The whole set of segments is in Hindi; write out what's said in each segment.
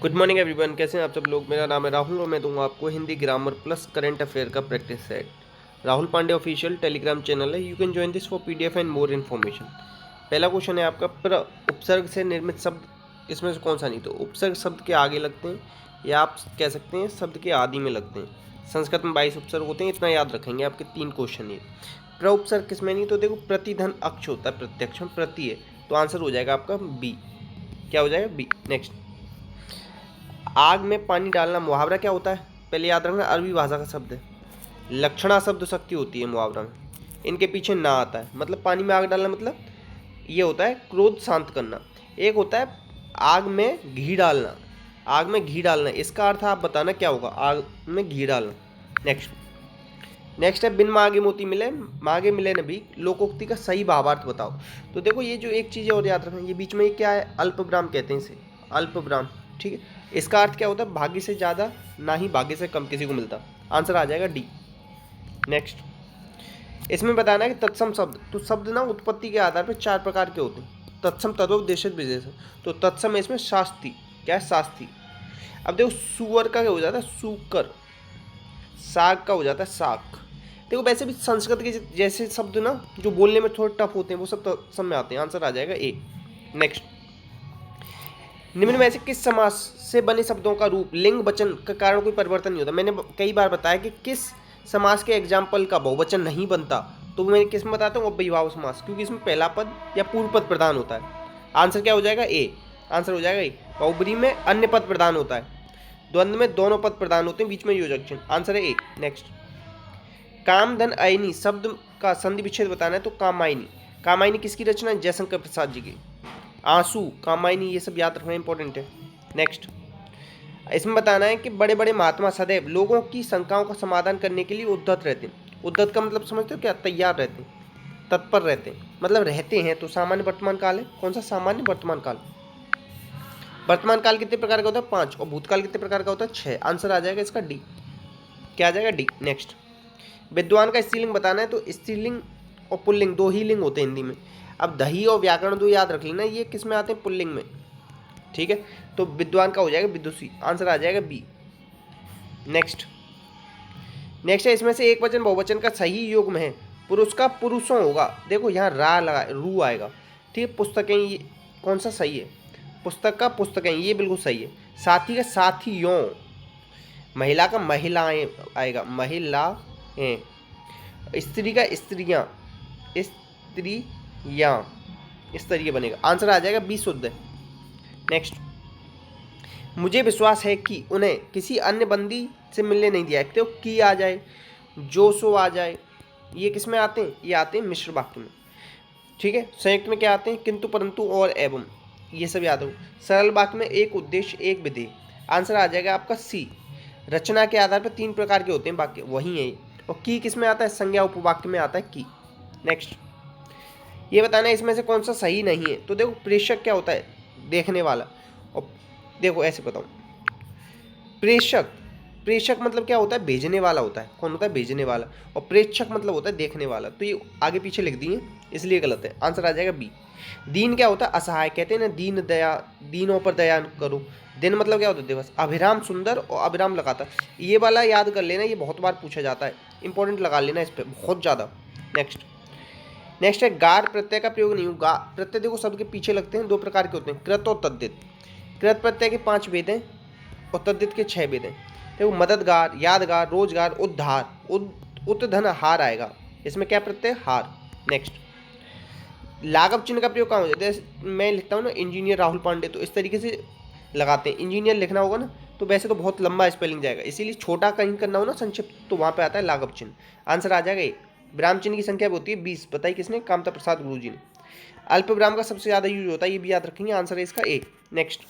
गुड मॉर्निंग एवरीवन, कैसे हैं आप सब लोग। मेरा नाम है राहुल और मैं दूंगा आपको Hindi grammar plus current affair का practice set. Rahul Pandey official telegram channel है। You can join this for PDF and more information. पहला क्वेश्चन है आपका, उपसर्ग से निर्मित शब्द इसमें से कौन सा नहीं। तो उपसर्ग शब्द के आगे लगते हैं या आप कह सकते हैं शब्द के आदि में लगते हैं। संस्कृत में 22 उपसर्ग होते हैं, इतना याद रखेंगे। आपके 3 क्वेश्चन ये। उपसर्ग किसमें नहीं। तो देखो प्रतिधन अक्ष होता है, प्रत्यक्ष में प्रति है, तो आंसर हो जाएगा आपका बी। क्या हो जाएगा? बी। नेक्स्ट, आग में पानी डालना मुहावरा क्या होता है? पहले याद रखना, अरबी भाषा का शब्द है। लक्षणा शब्द शक्ति होती है मुहावरा में। इनके पीछे ना आता है, मतलब पानी में आग डालना मतलब ये होता है क्रोध शांत करना। एक होता है आग में घी डालना। आग में घी डालना, इसका अर्थ आप बताना क्या होगा, आग में घी डालना। नेक्स्ट नेक्स्ट है, बिन मांगे मोती मिले मांगे मिले नबी, लोकोक्ति का सही भावार्थ बताओ। तो देखो ये जो एक चीज़ है और याद रखें, ये बीच में ये क्या है, अल्पविराम कहते हैं इसे, अल्पविराम। ठीक है, इसका अर्थ क्या होता है, भाग्य से ज़्यादा ना ही भाग्य से कम किसी को मिलता। आंसर आ जाएगा डी। नेक्स्ट, इसमें बताना है कि तत्सम शब्द, तो शब्द ना उत्पत्ति के आधार पर 4 प्रकार के होते हैं। तत्सम, तद्वदेशित विशेष। तो तत्सम है इसमें शास्त्री। क्या है? शास्त्री। अब देखो सुअर का क्या हो जाता है, सूकर। साग का हो जाता है साग। देखो वैसे भी संस्कृत के जैसे शब्द ना जो बोलने में थोड़े टफ होते हैं वो सब सब में आते हैं। आंसर आ जाएगा ए। नेक्स्ट, निम्न में से किस समास से बने शब्दों का रूप लिंग वचन का कारण कोई परिवर्तन नहीं होता। मैंने कई बार बताया कि किस समास के एग्जाम्पल का बहुवचन नहीं बनता, तो मैं किस में बताता हूँ, अव्ययीभाव समास, क्योंकि इसमें पहला पद या पूर्व पद प्रदान होता है। आंसर क्या हो जाएगा? ए। आंसर हो जाएगा ए। बहुब्री में अन्य पद प्रदान होता है, द्वंद्व में दोनों पद प्रदान होते हैं, बीच में योजक चिन्ह। आंसर है ए। नेक्स्ट, काम धन अयनी शब्द का संधि विच्छेद बताना है, तो कामायनी। कामायनी किसकी रचना है? जयशंकर प्रसाद जी की। आंसू, कामायनी, ये सब याद रखना इंपॉर्टेंट है। नेक्स्ट, इसमें बताना है कि बड़े बड़े महात्मा सदैव लोगों की शंकाओं का समाधान करने के लिए उद्धत रहते हैं। उद्धत का मतलब समझते हो क्या? तैयार रहते हैं, तत्पर रहते हैं, मतलब रहते हैं। तो सामान्य वर्तमान काल है। कौन सा? सामान्य वर्तमान काल। वर्तमान काल कितने प्रकार का होता है? 5। और भूतकाल कितने प्रकार का होता है? 6। आंसर आ जाएगा इसका डी। क्या आ जाएगा? डी। नेक्स्ट, विद्वान का स्त्रीलिंग बताना है, तो स्त्रीलिंग और पुल्लिंग 2 ही लिंग होते हैं हिंदी में। अब दही और व्याकरण 2 याद रख लेना, ये किस में आते हैं? पुल्लिंग में। ठीक है, तो विद्वान का हो जाएगा विदुषी। आंसर आ जाएगा बी। नेक्स्ट नेक्स्ट है, इसमें से एक वचन बहुवचन का सही योग में है। पुरुष का पुरुषों होगा। देखो यहाँ रा लगा, रू आएगा। ठीक है, पुस्तकें, ये कौन सा सही है? पुस्तक का पुस्तकें, ये बिल्कुल सही है। साथी का साथियों। महिला का महिलाएं आएगा, महिलाएं। स्त्री का स्त्रियां, स्त्रियां। इस तरीके बनेगा। आंसर आ जाएगा बी, शुद्ध है। नेक्स्ट, मुझे विश्वास है कि उन्हें किसी अन्य बंदी से मिलने नहीं दिया। तो की आ जाए, जो सो आ जाए, ये किस में आते हैं? ये आते हैं मिश्र वाक्य में। ठीक है, संयुक्त में क्या आते हैं? किंतु, परंतु और एवं, ये सब याद हो। सरल वाक्य में एक उद्देश्य एक विधेय। आंसर आ जाएगा आपका सी। रचना के आधार पर 3 प्रकार के होते हैं वाक्य, वही है। और की किस में आता है? संज्ञा उपवाक्य में आता है की। नेक्स्ट, ये बताना है इसमें से कौन सा सही नहीं है। तो देखो प्रेषक क्या होता है? देखने वाला। और देखो ऐसे बताऊँ, प्रेषक, प्रेषक मतलब क्या होता है? भेजने वाला होता है। कौन होता है? भेजने वाला। और प्रेक्षक मतलब होता है देखने वाला। तो ये आगे पीछे लिख दिए, इसलिए गलत है। आंसर आ जाएगा बी। दीन क्या होता है? असहाय। कहते हैं ना, दीन दया, दीनों पर दया करो। दिन मतलब क्या होता है? दिवस। अभिराम सुंदर और अभिराम लगातार, ये वाला याद कर लेना, ये बहुत बार पूछा जाता है, इंपॉर्टेंट लगा लेना इस पर बहुत ज़्यादा। नेक्स्ट है, गार प्रत्यय का प्रयोग नहीं हो। गा प्रत्यय देखो शब्द के पीछे लगते हैं, 2 प्रकार के होते हैं, कृत और तद्धित। कृत प्रत्यय के 5 वेद हैं और तद्धित के 6 वेद हैं। देखो मददगार, यादगार, रोजगार, उद्धार, उत्धन हार आएगा। इसमें क्या प्रत्यय? हार। नेक्स्ट, लाघव चिन्ह का प्रयोग कहाँ हो जाता है? मैं लिखता हूँ ना इंजीनियर राहुल पांडे, तो इस तरीके से लगाते हैं। इंजीनियर लिखना होगा ना, तो वैसे तो बहुत लंबा स्पेलिंग जाएगा, इसीलिए छोटा कहीं करना हो ना संक्षिप्त, तो वहाँ पे आता है लाघव चिन्ह। आंसर आ जाएगा ए। विराम चिन्ह की संख्या भी होती है 20। बताइए किसने? कामता प्रसाद गुरु जी ने। अल्प विराम का सबसे ज़्यादा यूज होता है, ये भी याद रखेंगे। आंसर है इसका ए। नेक्स्ट,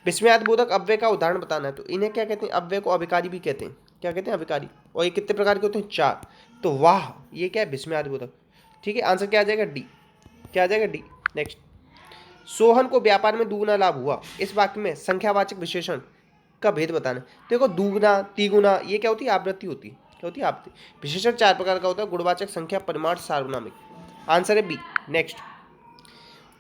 विस्मयादिबोधक अव्यय का उदाहरण बताना है, तो इन्हें क्या कहते हैं? अव्यय को अभिकारी भी कहते हैं। क्या कहते हैं? अभिकारी। और ये कितने प्रकार के होते हैं? 4। तो वाह, ये क्या है? विस्मयादिबोधक। ठीक है, आंसर क्या आ जाएगा? डी। क्या आ जाएगा? डी। नेक्स्ट, सोहन को व्यापार में दुगुना लाभ हुआ। इस वाक्य में संख्यावाचक विशेषण का भेद बताना। देखो दुगुना, तिगुना, ये क्या होती है? आवृत्ति होती है। क्या होती है? आवृत्ति। विशेषण 4 प्रकार का होता है, गुणवाचक, संख्या, परिमाण, सार्वनामिक। आंसर है बी। नेक्स्ट,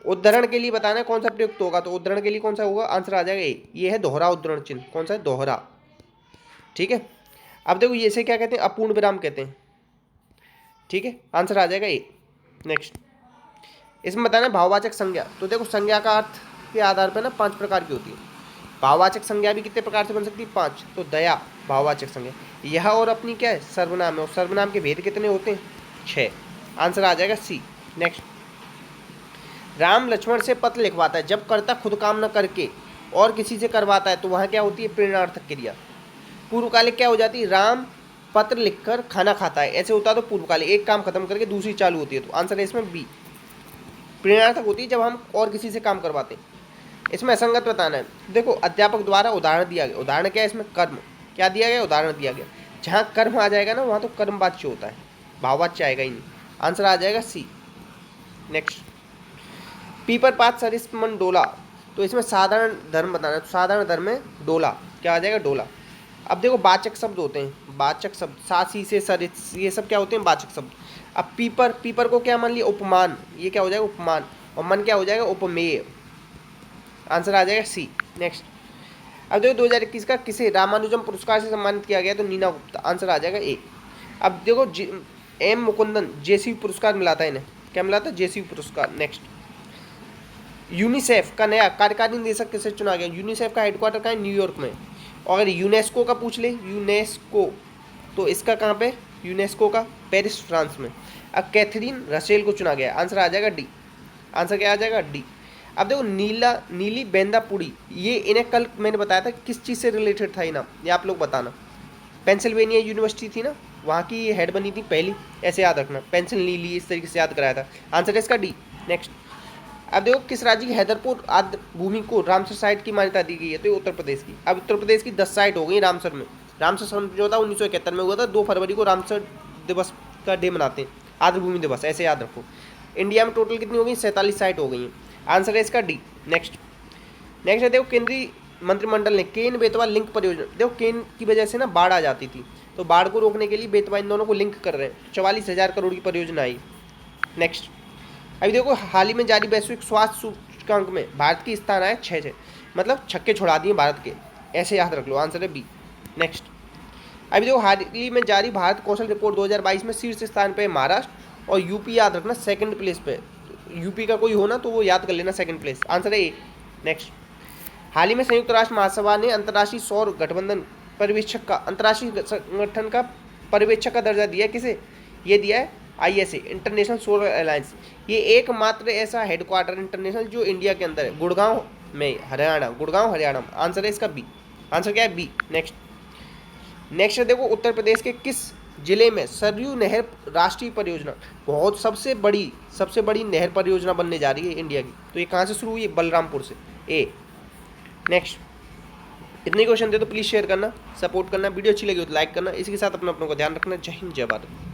उद्धरण के लिए बताना है कौन सा प्रयुक्त होगा, तो उद्धरण के लिए कौन सा होगा, आंसर आ जाएगा ए, ये है दोहरा उद्धरण चिन्ह, कौन सा है, दोहरा। ठीक है, अब देखो ये से क्या कहते हैं, अपूर्ण विराम कहते हैं। ठीक है, आंसर आ जाएगा ए। नेक्स्ट, इसमें बताना है भाववाचक संज्ञा। तो देखो संज्ञा का अर्थ के आधार पर ना 5 प्रकार की होती है। भाववाचक संज्ञा भी कितने प्रकार से बन सकती है, 5। तो दया भाववाचक संज्ञा, यह और अपनी क्या है, सर्वनाम है, और सर्वनाम के भेद कितने होते हैं, 6। आंसर आ जाएगा सी। नेक्स्ट, राम लक्ष्मण से पत्र लिखवाता है, जब कर्ता खुद काम न करके और किसी से करवाता है तो वहाँ क्या होती है, प्रेरणार्थक क्रिया। पूर्वकालिक क्या हो जाती है, राम पत्र लिखकर खाना खाता है, ऐसे होता है तो पूर्वकालिक, एक काम खत्म करके दूसरी चालू होती है, तो आंसर है इसमें बी। प्रेरणार्थक होती है जब हम और किसी से काम करवाते हैं। इसमें असंगत बताना है। देखो अध्यापक द्वारा उदाहरण दिया गया, उदाहरण क्या है इसमें, कर्म, क्या दिया गया, उदाहरण दिया गया। जहाँ कर्म आ जाएगा ना वहाँ तो कर्मवाच्य होता है, भाववाच्य आएगा ही नहीं। आंसर आ जाएगा सी। नेक्स्ट, पीपर पात सरिस मन डोला, तो इसमें साधारण धर्म बताना है, तो साधारण धर्म में डोला, क्या आ जाएगा, डोला। अब देखो वाचक शब्द होते हैं, वाचक शब्द, सासी से सरिस, ये सब क्या होते हैं, वाचक शब्द। अब पीपर, पीपर को क्या मान लिया, उपमान, ये क्या हो जाएगा, उपमान, और मन क्या हो जाएगा, उपमेय। आंसर आ जाएगा सी। नेक्स्ट, अब देखो 2021 का किसे रामानुजम पुरस्कार से सम्मानित किया गया, तो नीना गुप्ता, आंसर आ जाएगा ए। अब देखो एम मुकुंदन जेसी पुरस्कार मिला था इन्हें, क्या मिला था, जेसी पुरस्कार। नेक्स्ट, यूनिसेफ का नया कार्यकारी निदेशक किसे चुना गया, यूनिसेफ का हेडक्वार्टर कहाँ है, न्यूयॉर्क में। और अगर यूनेस्को का पूछ ले, यूनेस्को, तो इसका कहाँ पे, यूनेस्को का पेरिस फ्रांस में। अब कैथरीन रसेल को चुना गया, आंसर आ जाएगा डी। आंसर क्या आ जाएगा, डी। अब देखो नीली बेंदापुड़ी, ये इन्हें कल मैंने बताया था किस चीज़ से रिलेटेड था ये नाम, ये आप लोग बताना। पेंसिल्वेनिया यूनिवर्सिटी थी ना, वहाँ की ये हेड बनी थी पहली, ऐसे याद रखना, पेंसिल नीली, इस तरीके से याद कराया था। आंसर है इसका डी। नेक्स्ट, अब देखो किस राज्य की हैदरपुर आद्र भूमि को रामसर साइट की मान्यता दी गई है, तो ये उत्तर प्रदेश की। अब उत्तर प्रदेश की 10 साइट हो गई रामसर में। रामसर समझौता 1971 में हुआ था, 2 फरवरी को रामसर दिवस का डे मनाते हैं, आद्र भूमि दिवस, ऐसे याद रखो। इंडिया में टोटल कितनी हो गई, 47 साइट हो गई हैं। आंसर है इसका डी। नेक्स्ट है देखो केंद्रीय मंत्रिमंडल ने केन बेतवा लिंक परियोजना, देखो केन की वजह से ना बाढ़ आ जाती थी, तो बाढ़ को रोकने के लिए बेतवा इन दोनों को लिंक कर रहे हैं, 44,000 करोड़ की परियोजना आई। नेक्स्ट, अभी देखो हाल ही में जारी वैश्विक स्वास्थ्य सूचकांक में भारत की स्थान आया 6, मतलब छक्के छुड़ा दिए भारत के, ऐसे याद रख लो। आंसर है बी। नेक्स्ट, अभी देखो हाल ही में जारी भारत कौशल रिपोर्ट 2022 में शीर्ष स्थान पे महाराष्ट्र, और यूपी याद रखना सेकंड प्लेस पे। यूपी का कोई हो ना तो वो याद कर लेना, सेकंड प्लेस। आंसर है ए। नेक्स्ट, हाल ही में संयुक्त राष्ट्र महासभा ने अंतर्राष्ट्रीय सौर गठबंधन पर्यवेक्षक का, अंतर्राष्ट्रीय संगठन का पर्यवेक्षक का दर्जा दिया किसे, ये दिया है ISA, इंटरनेशनल सोलर अलायंस। ये एकमात्र ऐसा हेडक्वार्टर इंटरनेशनल जो इंडिया के अंदर है, गुड़गांव में, हरियाणा, गुड़गांव हरियाणा। आंसर है इसका बी। आंसर क्या है, बी। नेक्स्ट देखो उत्तर प्रदेश के किस जिले में सरयू नहर राष्ट्रीय परियोजना, बहुत सबसे बड़ी नहर परियोजना बनने जा रही है इंडिया की, तो ये कहाँ से शुरू हुई है, बलरामपुर से, ए। नेक्स्ट, इतने क्वेश्चन थे तो प्लीज़ शेयर करना, सपोर्ट करना, वीडियो अच्छी लगी हो तो लाइक करना, इसी के साथ अपनों को ध्यान रखना। जय हिंद, जय भारत।